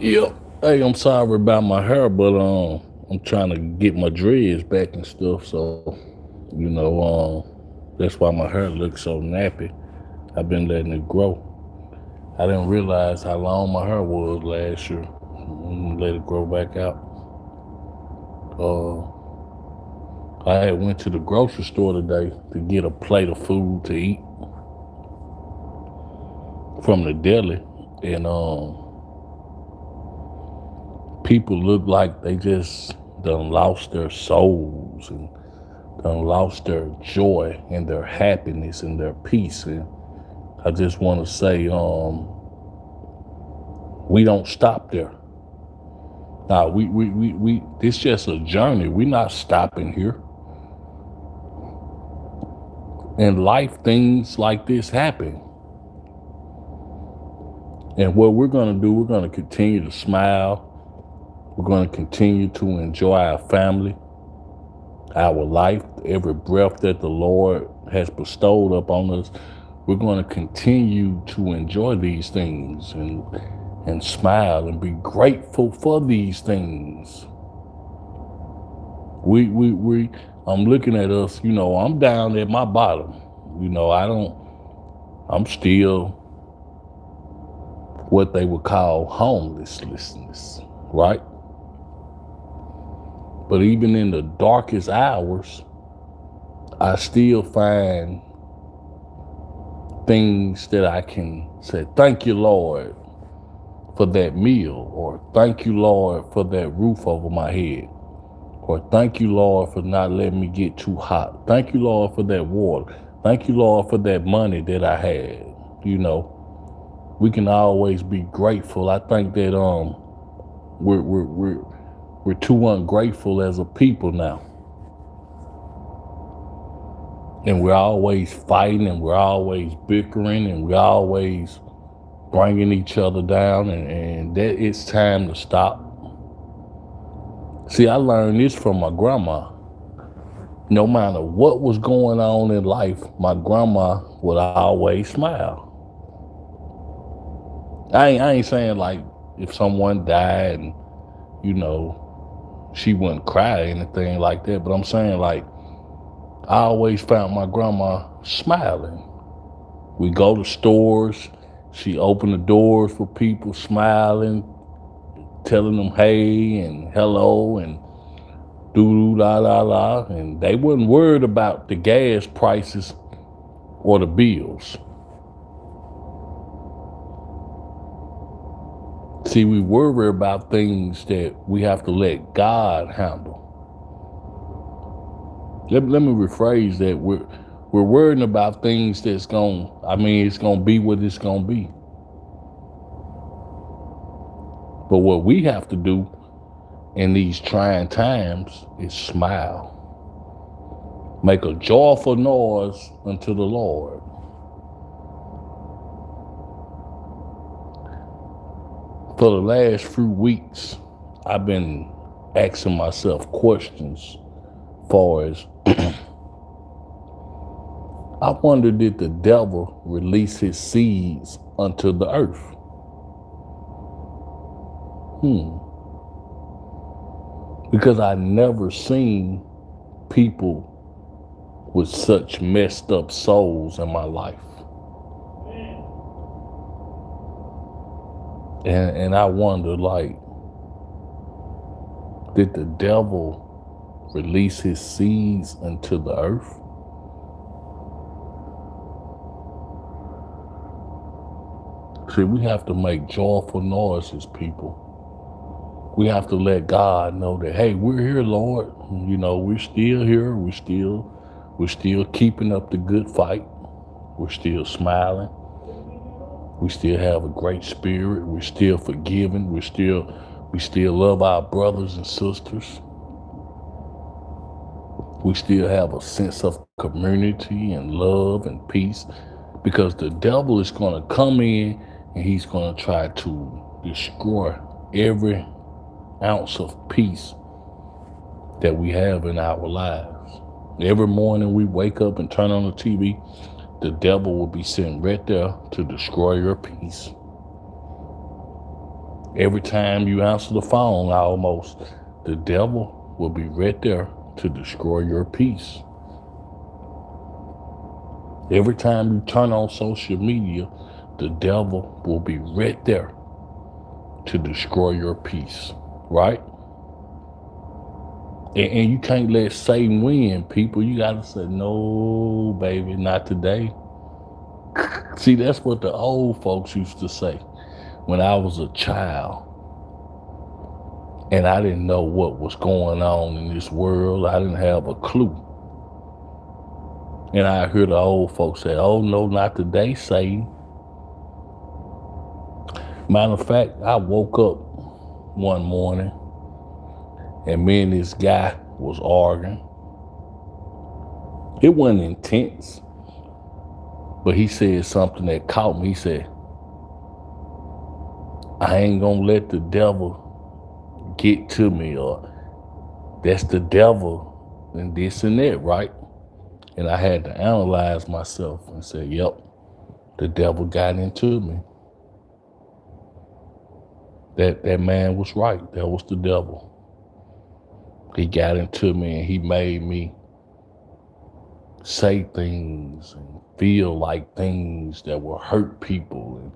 Yep. Hey, I'm sorry about my hair, but I'm trying to get my dreads back and stuff. So, that's why my hair looks so nappy. I've been letting it grow. I didn't realize how long my hair was last year. Let it grow back out. Uh, I had went to the grocery store today to get a plate of food to eat from the deli, and people look like they just done lost their souls and done lost their joy and their happiness and their peace. And I just want to say, we don't stop there. Now, this just a journey. We're not stopping here. In life, things like this happen. And what we're going to do, we're going to continue to smile. We're going to continue to enjoy our family, our life, every breath that the Lord has bestowed upon us. We're going to continue to enjoy these things and smile and be grateful for these things. I'm looking at us, I'm down at my bottom. I'm still what they would call homelessness, right? But even in the darkest hours, I still find things that I can say, thank you, Lord, for that meal, or thank you, Lord, for that roof over my head, or thank you, Lord, for not letting me get too hot. Thank you, Lord, for that water. Thank you, Lord, for that money that I had. We can always be grateful. I think that we're too ungrateful as a people now. And we're always fighting, and we're always bickering, and we're always bringing each other down, and that it's time to stop. See, I learned this from my grandma. No matter what was going on in life, my grandma would always smile. I ain't saying like if someone died and, she wouldn't cry or anything like that, but I'm saying like I always found my grandma smiling. We go to stores, she opened the doors for people, smiling, telling them hey and hello and doo doo la la la, and they wasn't worried about the gas prices or the bills. See, we worry about things that we have to let God handle. Let me rephrase that. We're worrying about things it's gonna be what it's gonna be. But what we have to do in these trying times is smile. Make a joyful noise unto the Lord. For the last few weeks, I've been asking myself questions far as I wonder, did the devil release his seeds unto the earth? Because I never seen people with such messed up souls in my life. And I wonder, like, did the devil release his seeds into the earth? See, we have to make joyful noises, people. We have to let God know that, hey, we're here, Lord. We're still here. We're still keeping up the good fight. We're still smiling. We still have a great spirit. We're still forgiving. We still love our brothers and sisters. We still have a sense of community and love and peace, because the devil is going to come in and he's going to try to destroy every ounce of peace that we have in our lives. Every morning we wake up and turn on the TV, the devil will be sitting right there to destroy your peace. Every time you answer the phone, almost, the devil will be right there to destroy your peace. Every time you turn on social media, the devil will be right there to destroy your peace, right? And you can't let Satan win, people. You got to say, no, baby, not today. See, that's what the old folks used to say when I was a child and I didn't know what was going on in this world. I didn't have a clue. And I hear the old folks say, oh, no, not today, Satan. Matter of fact, I woke up one morning and me and this guy was arguing. It wasn't intense, but he said something that caught me. He said, I ain't gonna let the devil get to me, or that's the devil and this and that, right? And I had to analyze myself and say, yep, the devil got into me. That man was right. That was the devil. He got into me and he made me say things and feel like things that will hurt people and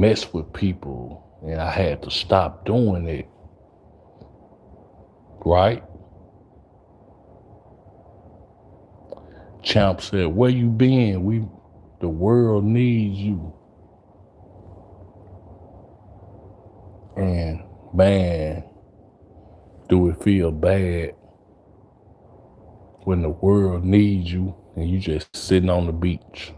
mess with people. And I had to stop doing it. Right? Champ said, where you been? The world needs you. And man, do it feel bad when the world needs you and you just sitting on the beach.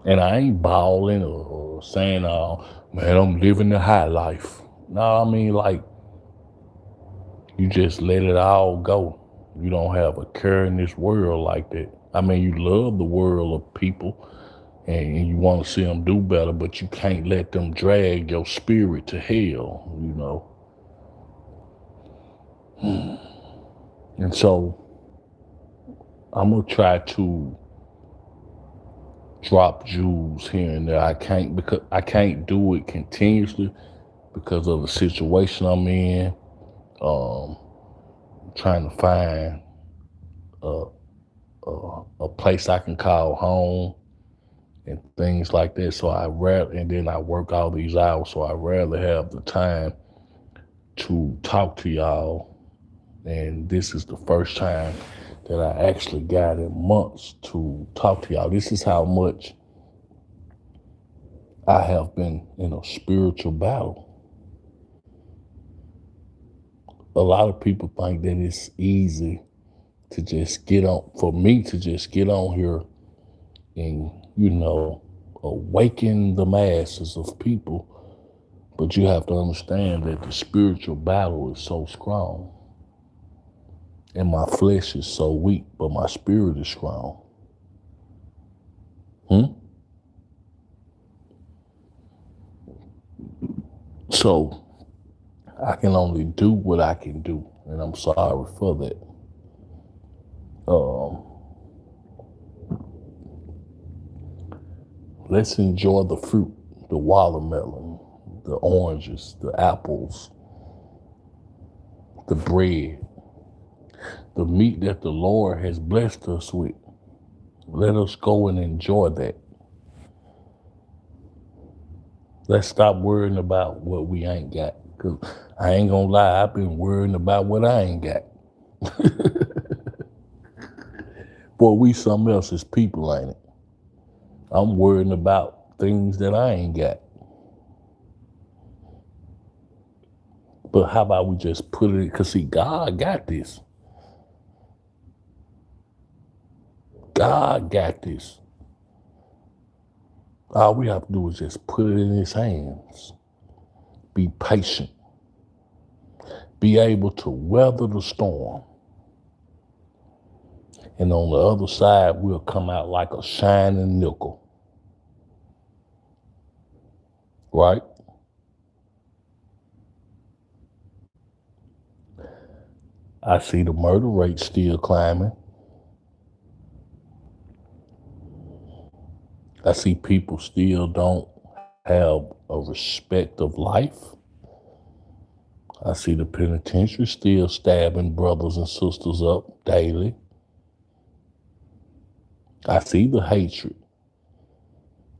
And I ain't bawling or saying, oh, man, I'm living the high life. No, I mean, like, you just let it all go. You don't have a care in this world like that. I mean, you love the world of people and you want to see them do better, but you can't let them drag your spirit to hell, you know. And so I'm going to try to drop jewels here and there. I can't do it continuously because of the situation I'm in. Trying to find a place I can call home and things like that. So and then I work all these hours, so I rarely have the time to talk to y'all. And this is the first time that I actually got in months to talk to y'all. This is how much I have been in a spiritual battle. A lot of people think that it's easy to just get on, for me to just get on here and, you know, awaken the masses of people. But you have to understand that the spiritual battle is so strong. And my flesh is so weak, but my spirit is strong. So I can only do what I can do, and I'm sorry for that. Let's enjoy the fruit, the watermelon, the oranges, the apples, the bread, the meat that the Lord has blessed us with. Let us go and enjoy that. Let's stop worrying about what we ain't got. Because I ain't gonna lie, I've been worrying about what I ain't got. Boy, we something else as people, ain't it? I'm worrying about things that I ain't got. But how about we just put it, because see, God got this. God got this. All we have to do is just put it in his hands. Be patient. Be able to weather the storm. And on the other side, we'll come out like a shining nickel. Right? I see the murder rate still climbing. I see people still don't have a respect of life. I see the penitentiary still stabbing brothers and sisters up daily. I see the hatred.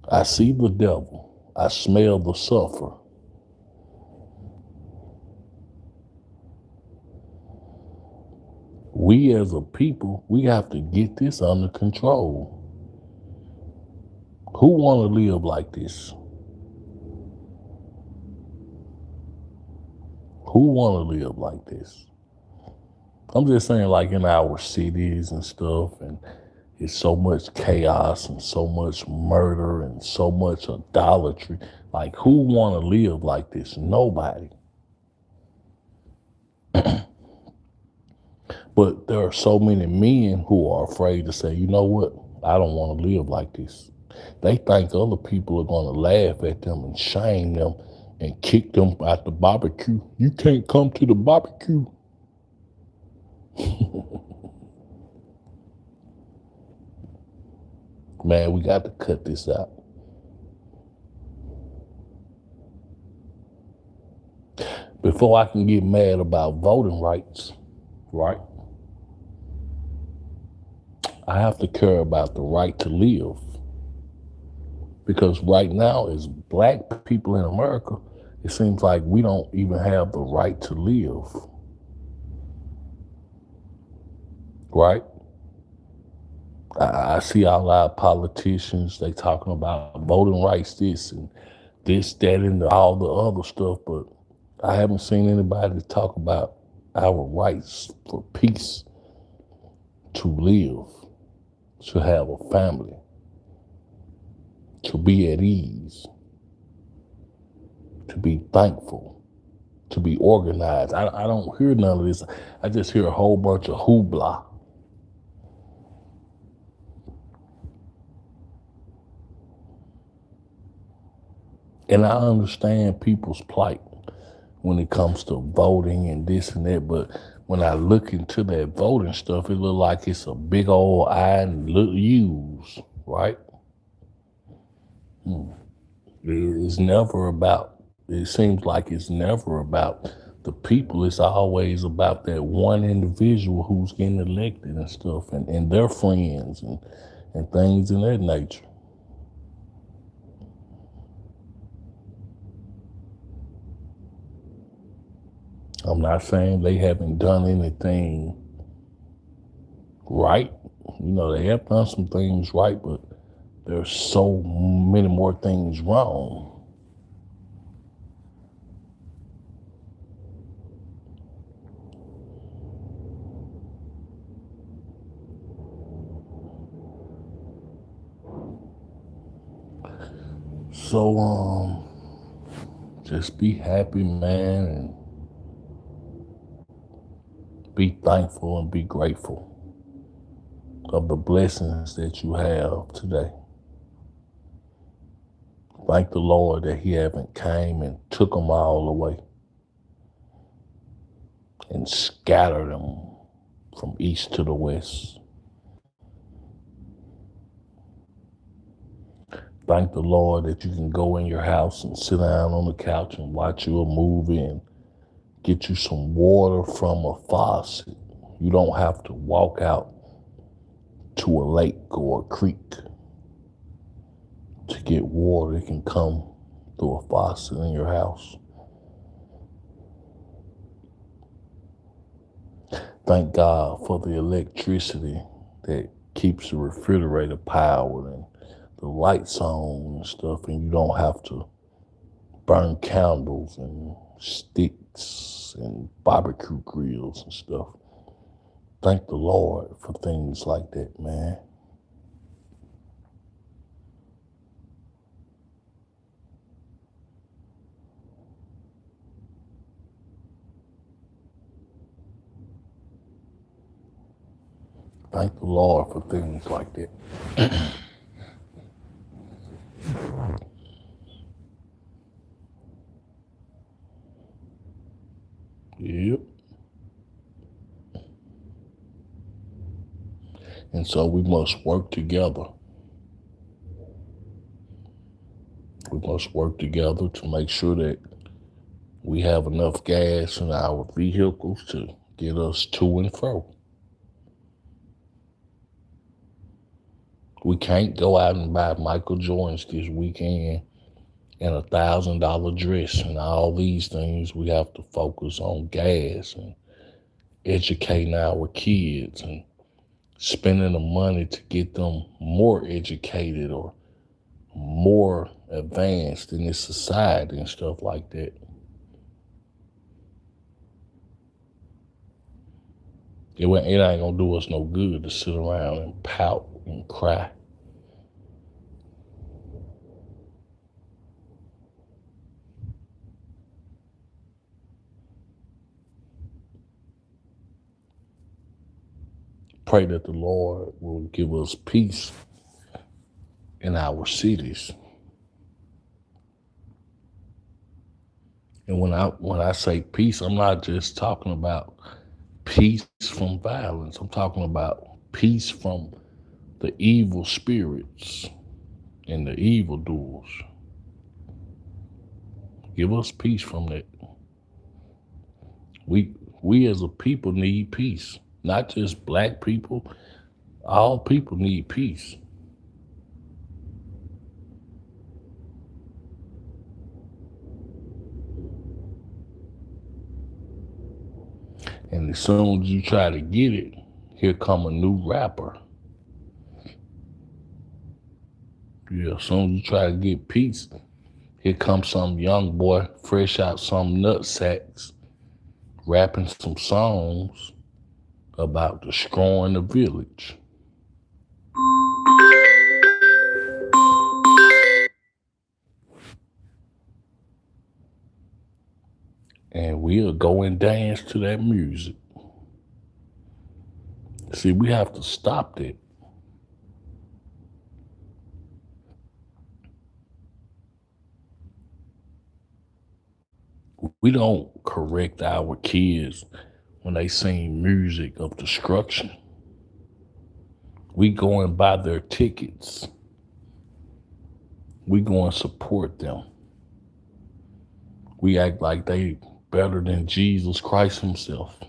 I see the devil. I smell the sulfur. We as a people, we have to get this under control. Who want to live like this? Who want to live like this? I'm just saying, like in our cities and stuff, and it's so much chaos and so much murder and so much idolatry. Like, who want to live like this? Nobody. But there are so many men who are afraid to say, you know what? I don't want to live like this. They think other people are going to laugh at them and shame them and kick them out the barbecue. You can't come to the barbecue. Man, we got to cut this out. Before I can get mad about voting rights, right? I have to care about the right to live. Because right now, as black people in America, it seems like we don't even have the right to live. Right? I see a lot of politicians, they talking about voting rights, this and this, that, and all the other stuff, but I haven't seen anybody talk about our rights for peace, to live, to have a family, to be at ease, to be thankful, to be organized. I don't hear none of this. I just hear a whole bunch of hoopla. And I understand people's plight when it comes to voting and this and that, but when I look into that voting stuff, it look like it's a big old I and little U's, right? It's never about, it seems like it's never about the people. It's always about that one individual who's getting elected and stuff, and their friends and things in that nature. I'm not saying they haven't done anything right. You know, they have done some things right, but there's so many more things wrong. So, just be happy, man, and be thankful and be grateful of the blessings that you have today. Thank the Lord that He haven't came and took them all away and scattered them from east to the west. Thank the Lord that you can go in your house and sit down on the couch and watch you a movie and get you some water from a faucet. You don't have to walk out to a lake or a creek to get water. It can come through a faucet in your house. Thank God for the electricity that keeps the refrigerator powered and the lights on and stuff, and you don't have to burn candles and sticks and barbecue grills and stuff. Thank the Lord for things like that, man. Thank the Lord for things like that. Yep. And so we must work together. We must work together to make sure that we have enough gas in our vehicles to get us to and fro. We can't go out and buy Michael Jordans this weekend and $1,000 dress and all these things. We have to focus on gas and educating our kids and spending the money to get them more educated or more advanced in this society and stuff like that. It ain't gonna do us no good to sit around and pout and cry. Pray that the Lord will give us peace in our cities. And when I say peace, I'm not just talking about peace from violence. I'm talking about peace from the evil spirits and the evildoers. Give us peace from that. We as a people need peace. Not just black people. All people need peace. And as soon as you try to get it, here come a new rapper. Yeah, as soon as you try to get peace, here comes some young boy fresh out some nutsacks rapping some songs about destroying the village. And we'll go and dance to that music. See, we have to stop that. We don't correct our kids when they sing music of destruction. We go and buy their tickets. We go and support them. We act like they better than Jesus Christ himself.